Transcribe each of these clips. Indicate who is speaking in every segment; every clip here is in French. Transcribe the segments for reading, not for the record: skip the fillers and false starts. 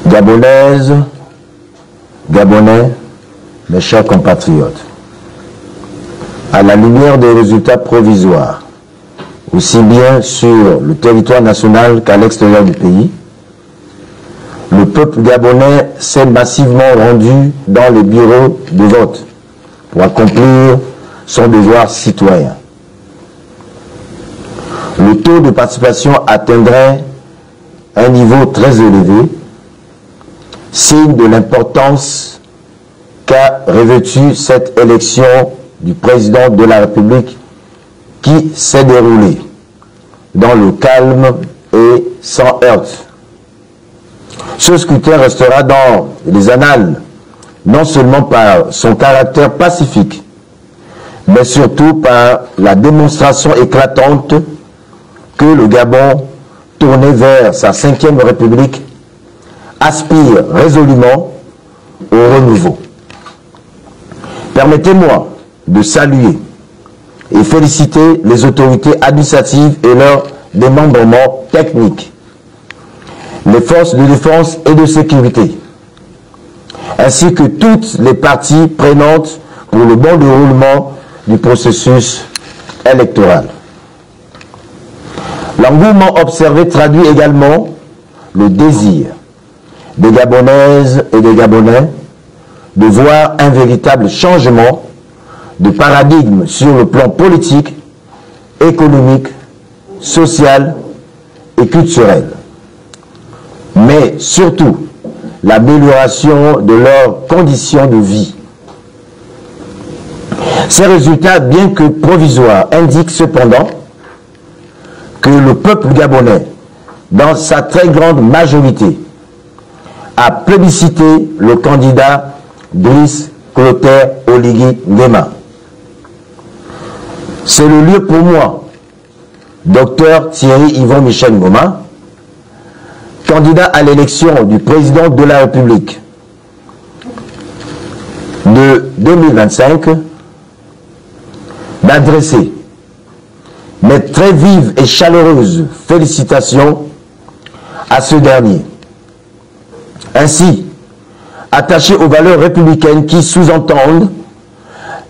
Speaker 1: Gabonaises, Gabonais, mes chers compatriotes, à la lumière des résultats provisoires, aussi bien sur le territoire national qu'à l'extérieur du pays, le peuple gabonais s'est massivement rendu dans les bureaux de vote pour accomplir son devoir citoyen. Le taux de participation atteindrait un niveau très élevé, signe de l'importance qu'a revêtue cette élection du président de la République qui s'est déroulée dans le calme et sans heurts. Ce scrutin restera dans les annales, non seulement par son caractère pacifique, mais surtout par la démonstration éclatante que le Gabon, tourné vers sa 5e République, aspire résolument au renouveau. Permettez-moi de saluer et féliciter les autorités administratives et leurs démembrements techniques, les forces de défense et de sécurité, ainsi que toutes les parties prenantes pour le bon déroulement du processus électoral. L'engouement observé traduit également le désir des Gabonaises et des Gabonais de voir un véritable changement de paradigme sur le plan politique, économique, social et culturel, mais surtout l'amélioration de leurs conditions de vie. Ces résultats, bien que provisoires, indiquent cependant que le peuple gabonais, dans sa très grande majorité, a plébiscité le candidat Brice Clotaire Oligui Nguema. C'est le lieu pour moi, Dr Thierry Yvon Michel Ngoma, candidat à l'élection du président de la République de 2025, d'adresser mes très vives et chaleureuses félicitations à ce dernier. Ainsi, attaché aux valeurs républicaines qui sous-entendent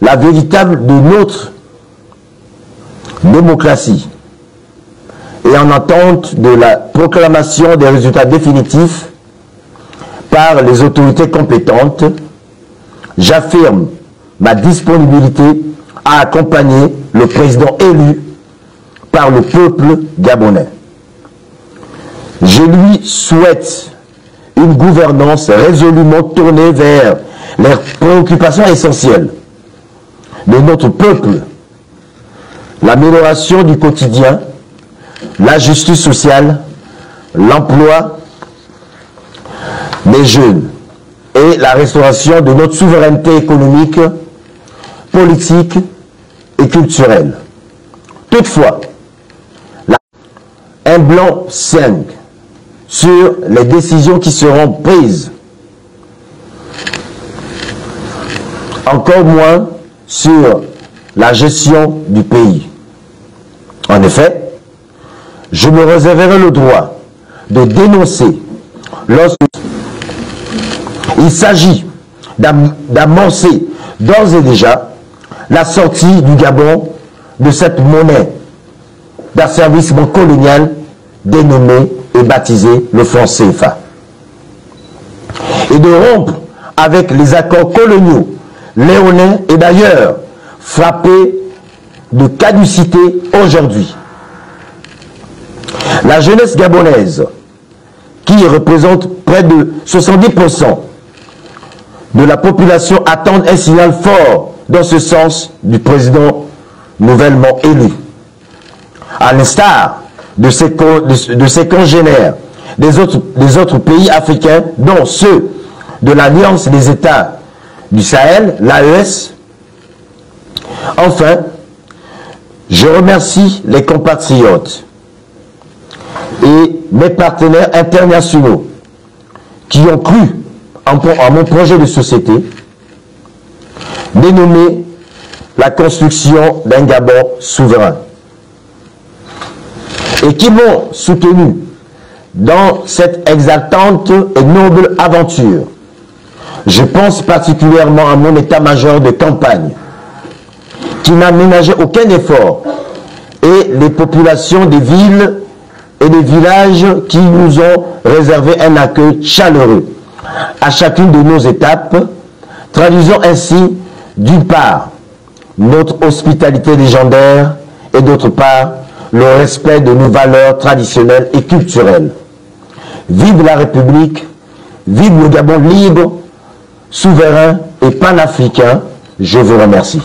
Speaker 1: la véritable de notre démocratie et en attente de la proclamation des résultats définitifs par les autorités compétentes, j'affirme ma disponibilité à accompagner le président élu par le peuple gabonais. Je lui souhaite une gouvernance résolument tournée vers les préoccupations essentielles de notre peuple, l'amélioration du quotidien, la justice sociale, l'emploi des jeunes et la restauration de notre souveraineté économique, politique et culturelle. Toutefois, un blanc-seing sur les décisions qui seront prises, encore moins sur la gestion du pays. En effet, je me réserverai le droit de dénoncer lorsque il s'agit d'amorcer d'ores et déjà la sortie du Gabon de cette monnaie d'asservissement colonial dénommée et baptisée le franc CFA, et de rompre avec les accords coloniaux léonins et d'ailleurs frappés de caducité aujourd'hui. La jeunesse gabonaise, qui représente près de 70% de la population, attend un signal fort dans ce sens du président nouvellement élu. À l'instar de ses congénères des autres pays africains, dont ceux de l'Alliance des États du Sahel, l'AES. Enfin, je remercie les compatriotes et mes partenaires internationaux qui ont cru en mon projet de société dénommé la construction d'un Gabon souverain, et qui m'ont soutenu dans cette exaltante et noble aventure. Je pense particulièrement à mon état-major de campagne, qui n'a ménagé aucun effort, et les populations des villes et des villages qui nous ont réservé un accueil chaleureux à chacune de nos étapes, traduisant ainsi, d'une part, notre hospitalité légendaire et d'autre part, le respect de nos valeurs traditionnelles et culturelles. Vive la République, vive le Gabon libre, souverain et panafricain. Je vous remercie.